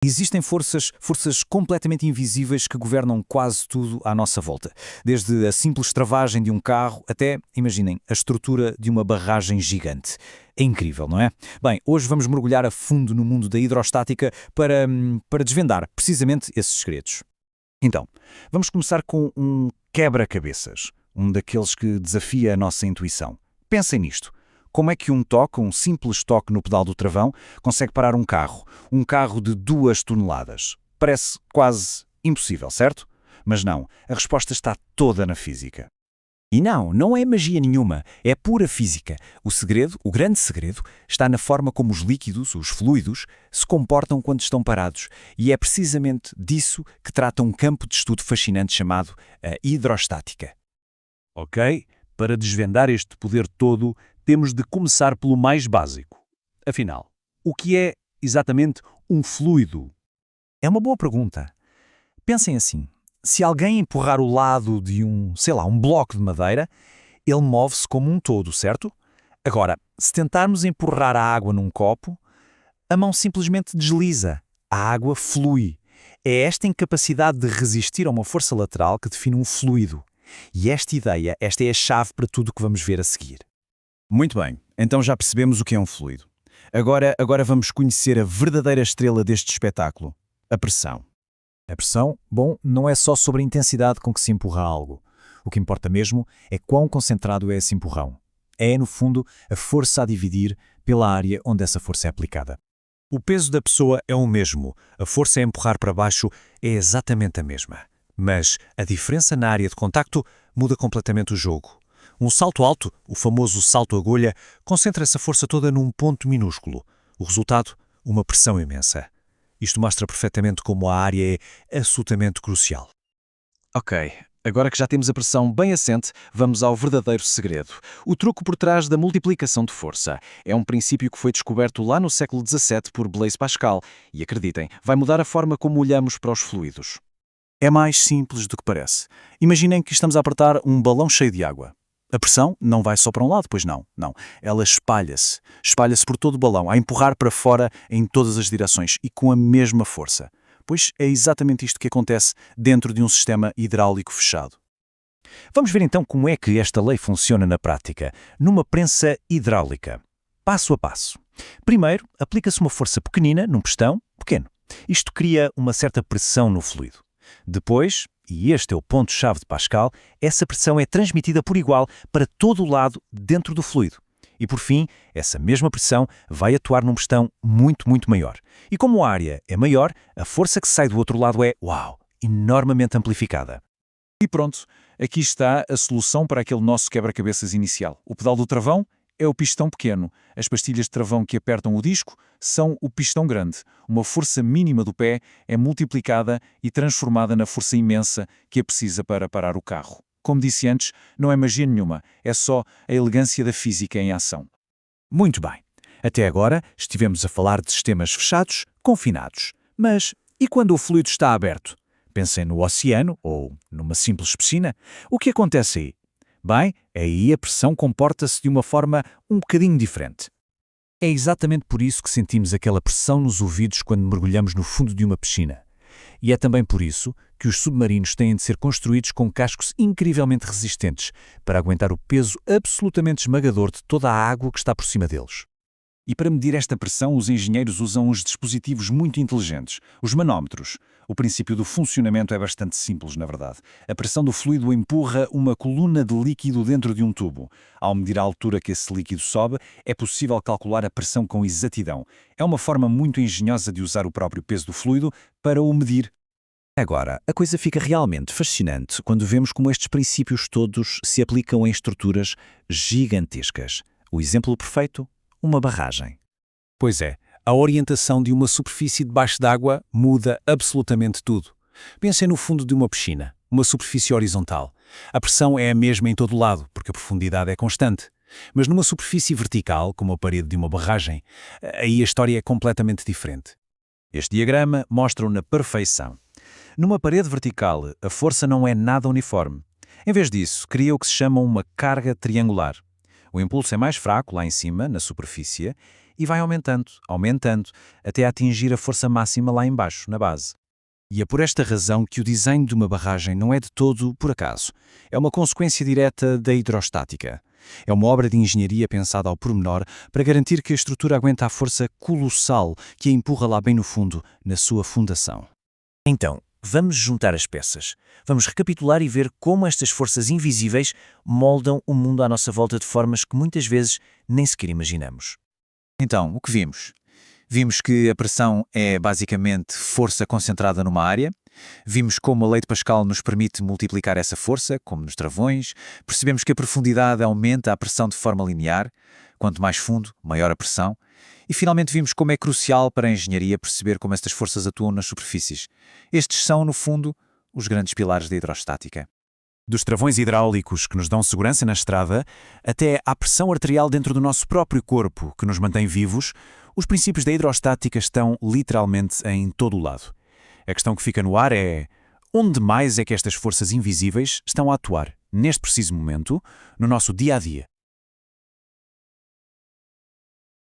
Existem forças completamente invisíveis que governam quase tudo à nossa volta. Desde a simples travagem de um carro até, imaginem, a estrutura de uma barragem gigante. É incrível, não é? Bem, hoje vamos mergulhar a fundo no mundo da hidrostática para desvendar precisamente esses segredos. Então, vamos começar com um quebra-cabeças, um daqueles que desafia a nossa intuição. Pensem nisto. Como é que um simples toque no pedal do travão, consegue parar um carro de 2 toneladas? Parece quase impossível, certo? Mas não, a resposta está toda na física. E não é magia nenhuma, é pura física. O segredo, o grande segredo, está na forma como os líquidos, os fluidos, se comportam quando estão parados. E é precisamente disso que trata um campo de estudo fascinante chamado a hidrostática. Ok? Para desvendar este poder todo, temos de começar pelo mais básico. Afinal, o que é exatamente um fluido? É uma boa pergunta. Pensem assim, se alguém empurrar o lado de um bloco de madeira, ele move-se como um todo, certo? Agora, se tentarmos empurrar a água num copo, a mão simplesmente desliza, a água flui. É esta incapacidade de resistir a uma força lateral que define um fluido. E esta é a chave para tudo o que vamos ver a seguir. Muito bem, então já percebemos o que é um fluido. Agora vamos conhecer a verdadeira estrela deste espetáculo, a pressão. A pressão, não é só sobre a intensidade com que se empurra algo. O que importa mesmo é quão concentrado é esse empurrão. É, no fundo, a força a dividir pela área onde essa força é aplicada. O peso da pessoa é o mesmo, a força a empurrar para baixo é exatamente a mesma. Mas a diferença na área de contacto muda completamente o jogo. Um salto alto, o famoso salto agulha, concentra essa força toda num ponto minúsculo. O resultado? Uma pressão imensa. Isto mostra perfeitamente como a área é absolutamente crucial. Ok, agora que já temos a pressão bem assente, vamos ao verdadeiro segredo. O truque por trás da multiplicação de força. É um princípio que foi descoberto lá no século XVII por Blaise Pascal e, acreditem, vai mudar a forma como olhamos para os fluidos. É mais simples do que parece. Imaginem que estamos a apertar um balão cheio de água. A pressão não vai só para um lado, pois não. Não. Ela espalha-se. Espalha-se por todo o balão, a empurrar para fora em todas as direções e com a mesma força. Pois é exatamente isto que acontece dentro de um sistema hidráulico fechado. Vamos ver então como é que esta lei funciona na prática, numa prensa hidráulica. Passo a passo. Primeiro, aplica-se uma força pequenina num pistão pequeno. Isto cria uma certa pressão no fluido. Depois, e este é o ponto-chave de Pascal, essa pressão é transmitida por igual para todo o lado dentro do fluido. E por fim, essa mesma pressão vai atuar num pistão muito maior. E como a área é maior, a força que sai do outro lado é, enormemente amplificada. E pronto, aqui está a solução para aquele nosso quebra-cabeças inicial. O pedal do travão é o pistão pequeno. As pastilhas de travão que apertam o disco são o pistão grande. Uma força mínima do pé é multiplicada e transformada na força imensa que é precisa para parar o carro. Como disse antes, não é magia nenhuma, é só a elegância da física em ação. Muito bem. Até agora estivemos a falar de sistemas fechados, confinados. Mas e quando o fluido está aberto? Pensem no oceano ou numa simples piscina. O que acontece aí? Bem, aí a pressão comporta-se de uma forma um bocadinho diferente. É exatamente por isso que sentimos aquela pressão nos ouvidos quando mergulhamos no fundo de uma piscina. E é também por isso que os submarinos têm de ser construídos com cascos incrivelmente resistentes para aguentar o peso absolutamente esmagador de toda a água que está por cima deles. E para medir esta pressão, os engenheiros usam uns dispositivos muito inteligentes, os manómetros. O princípio do funcionamento é bastante simples, na verdade. A pressão do fluido empurra uma coluna de líquido dentro de um tubo. Ao medir a altura que esse líquido sobe, é possível calcular a pressão com exatidão. É uma forma muito engenhosa de usar o próprio peso do fluido para o medir. Agora, a coisa fica realmente fascinante quando vemos como estes princípios todos se aplicam em estruturas gigantescas. O exemplo perfeito? Uma barragem. Pois é, a orientação de uma superfície debaixo d'água muda absolutamente tudo. Pensem no fundo de uma piscina, uma superfície horizontal. A pressão é a mesma em todo lado, porque a profundidade é constante. Mas numa superfície vertical, como a parede de uma barragem, aí a história é completamente diferente. Este diagrama mostra-o na perfeição. Numa parede vertical, a força não é nada uniforme. Em vez disso, cria o que se chama uma carga triangular. O impulso é mais fraco lá em cima, na superfície, e vai aumentando, aumentando, até atingir a força máxima lá embaixo, na base. E é por esta razão que o desenho de uma barragem não é de todo por acaso. É uma consequência direta da hidrostática. É uma obra de engenharia pensada ao pormenor para garantir que a estrutura aguenta a força colossal que a empurra lá bem no fundo, na sua fundação. Então, vamos juntar as peças. Vamos recapitular e ver como estas forças invisíveis moldam o mundo à nossa volta de formas que muitas vezes nem sequer imaginamos. Então, o que vimos? Vimos que a pressão é basicamente força concentrada numa área. Vimos como a lei de Pascal nos permite multiplicar essa força, como nos travões. Percebemos que a profundidade aumenta a pressão de forma linear. Quanto mais fundo, maior a pressão. E finalmente vimos como é crucial para a engenharia perceber como estas forças atuam nas superfícies. Estes são, no fundo, os grandes pilares da hidrostática. Dos travões hidráulicos que nos dão segurança na estrada, até à pressão arterial dentro do nosso próprio corpo que nos mantém vivos, os princípios da hidrostática estão literalmente em todo o lado. A questão que fica no ar é: onde mais é que estas forças invisíveis estão a atuar, neste preciso momento, no nosso dia-a-dia?